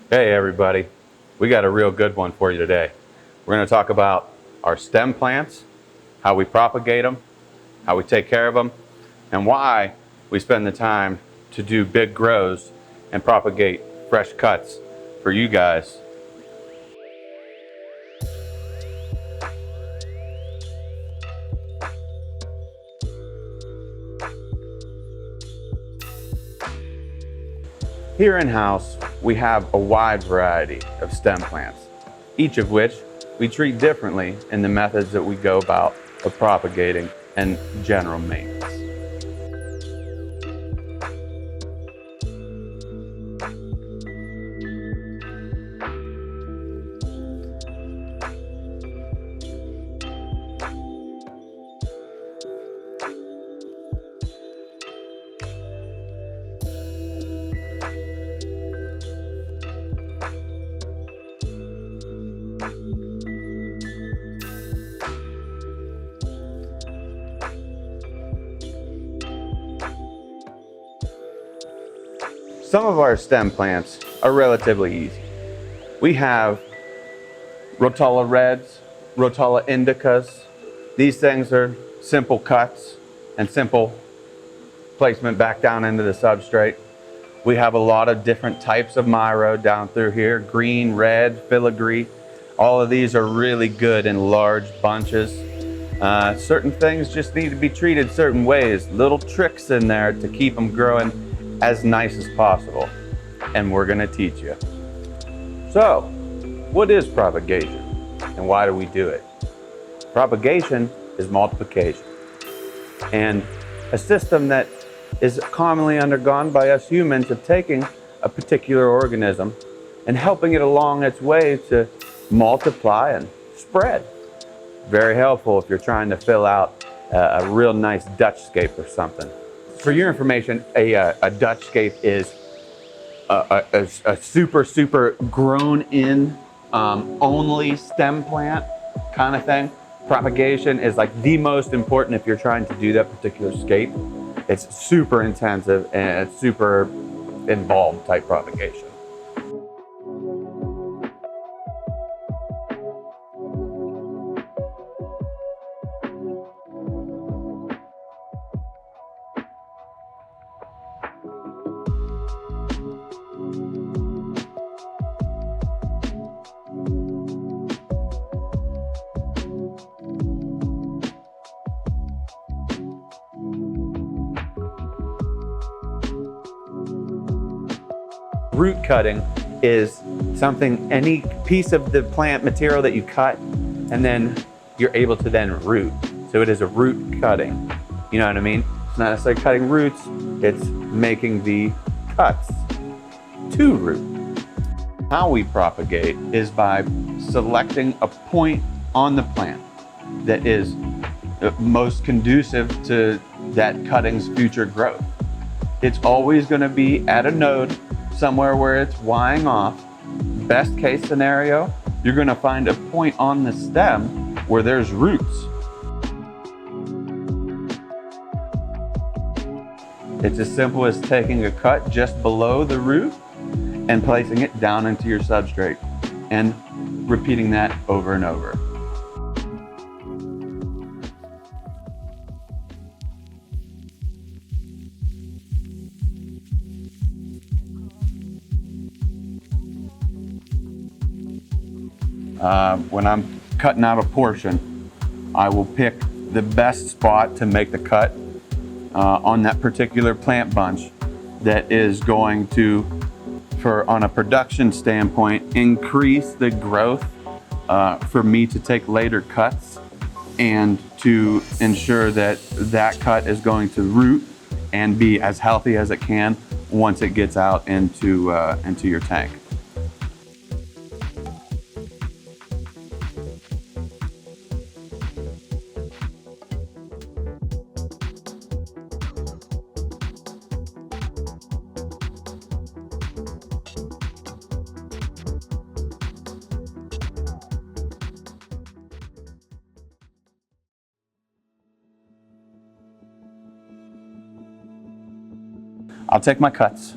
Hey everybody, we got a real good one for you today. We're going to talk about our stem plants, how we propagate them, how we take care of them, and why we spend the time to do big grows and propagate fresh cuts for you guys. Here in-house, we have a wide variety of stem plants, each of which we treat differently in the methods that we go about of propagating and general maintenance. Some of our stem plants are relatively easy. We have Rotella Reds, Rotella Indicas. These things are simple cuts and simple placement back down into the substrate. We have a lot of different types of Myro down through here, green, red, filigree. All of these are really good in large bunches. Certain things just need to be treated certain ways, little tricks in there to keep them growing as nice as possible, and we're going to teach you. So, what is propagation and why do we do it? Propagation is multiplication, and a system that is commonly undergone by us humans of taking a particular organism and helping it along its way to multiply and spread. Very helpful if you're trying to fill out a real nice Dutch scape or something. For your information, a Dutch scape is a super grown in only stem plant kind of thing. Propagation is like the most important if you're trying to do that particular scape. It's super intensive and it's super involved type propagation. Root cutting is something, any piece of the plant material that you cut and then you're able to then root. So it is a root cutting. You know what I mean? It's not necessarily cutting roots, it's making the cuts to root. How we propagate is by selecting a point on the plant that is most conducive to that cutting's future growth. It's always going to be at a node somewhere where it's wying off. Best case scenario, you're going to find a point on the stem where there's roots. It's as simple as taking a cut just below the root and placing it down into your substrate and repeating that over and over. When I'm cutting out a portion, I will pick the best spot to make the cut on that particular plant bunch that is going to, on a production standpoint, increase the growth for me to take later cuts and to ensure that that cut is going to root and be as healthy as it can once it gets out into your tank. I'll take my cuts.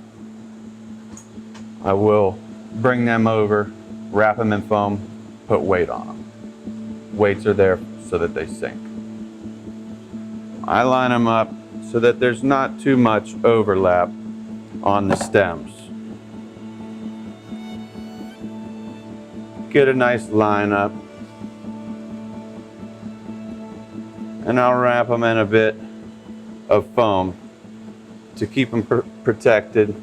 I will bring them over, wrap them in foam, put weight on them. Weights are there so that they sink. I line them up so that there's not too much overlap on the stems. Get a nice line up. And I'll wrap them in a bit of foam to keep them protected,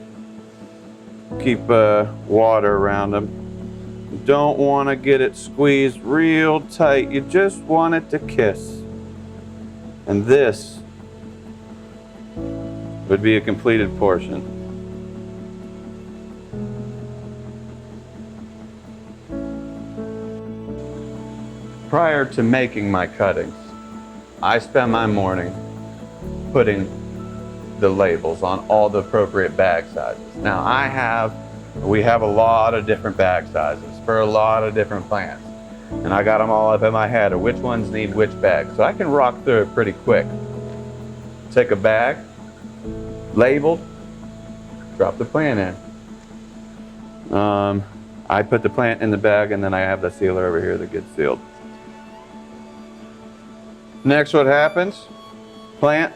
keep water around them. Don't want to get it squeezed real tight, you just want it to kiss. And this would be a completed portion. Prior to making my cuttings, I spend my morning putting the labels on all the appropriate bag sizes. Now we have a lot of different bag sizes for a lot of different plants. And I got them all up in my head of which ones need which bag. So I can rock through it pretty quick. Take a bag, labeled, drop the plant in. I put the plant in the bag and then I have the sealer over here that gets sealed. Next, what happens? Plant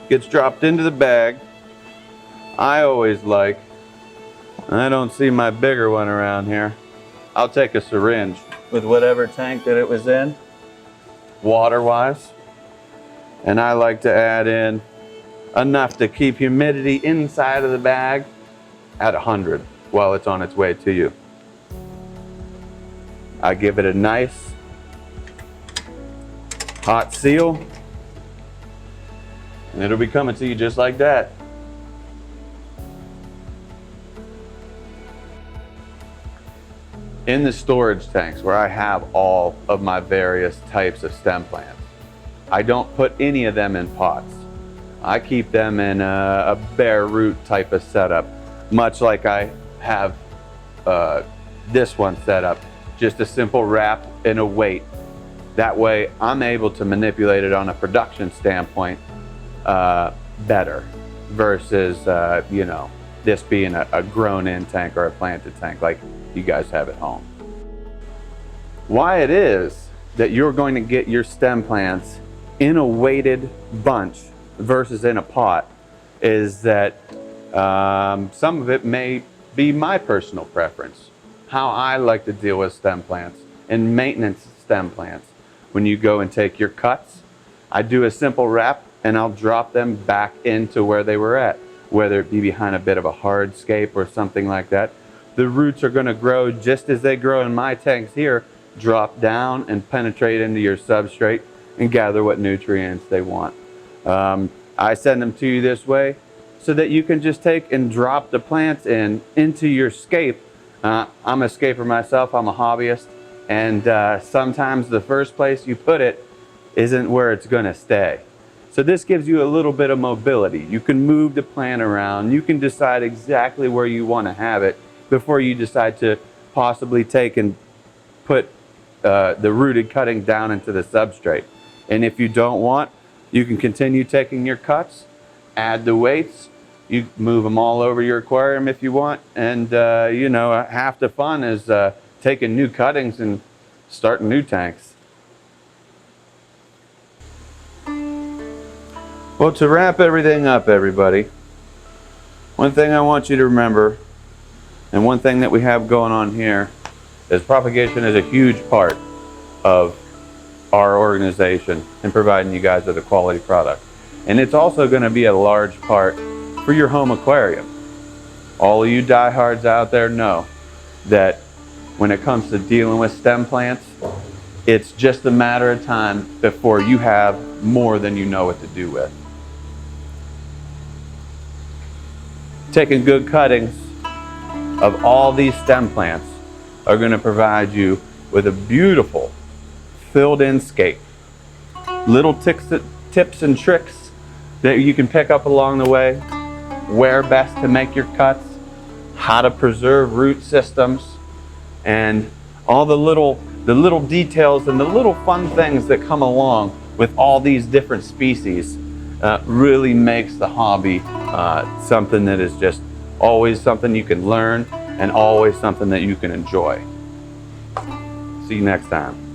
gets dropped into the bag. I always like, I don't see my bigger one around here, I'll take a syringe with whatever tank that it was in, water-wise, and I like to add in enough to keep humidity inside of the bag at 100 while it's on its way to you. I give it a nice hot seal, and it'll be coming to you just like that. In the storage tanks where I have all of my various types of stem plants, I don't put any of them in pots. I keep them in a bare root type of setup, much like I have this one set up, just a simple wrap and a weight. That way I'm able to manipulate it on a production standpoint better versus this being a grown-in tank or a planted tank like you guys have at home. Why it is that you're going to get your stem plants in a weighted bunch versus in a pot is that some of it may be my personal preference, how I like to deal with stem plants and maintenance stem plants. When you go and take your cuts, I do a simple wrap and I'll drop them back into where they were at, whether it be behind a bit of a hardscape or something like that. The roots are going to grow just as they grow in my tanks here, drop down and penetrate into your substrate and gather what nutrients they want. I send them to you this way so that you can just take and drop the plants into your scape. I'm a scaper myself, I'm a hobbyist, and sometimes the first place you put it isn't where it's going to stay. So this gives you a little bit of mobility. You can move the plant around, you can decide exactly where you want to have it before you decide to possibly take and put the rooted cutting down into the substrate. And if you don't want, you can continue taking your cuts, add the weights, you move them all over your aquarium if you want, and half the fun is taking new cuttings and starting new tanks. Well, to wrap everything up, everybody, one thing I want you to remember, and one thing that we have going on here, is propagation is a huge part of our organization in providing you guys with a quality product. And it's also going to be a large part for your home aquarium. All of you diehards out there know that when it comes to dealing with stem plants, it's just a matter of time before you have more than you know what to do with. Taking good cuttings of all these stem plants are going to provide you with a beautiful filled-in scape. Little tips and tricks that you can pick up along the way, where best to make your cuts, how to preserve root systems, and all the little details and the little fun things that come along with all these different species really makes the hobby something that is just always something you can learn and always something that you can enjoy. See you next time.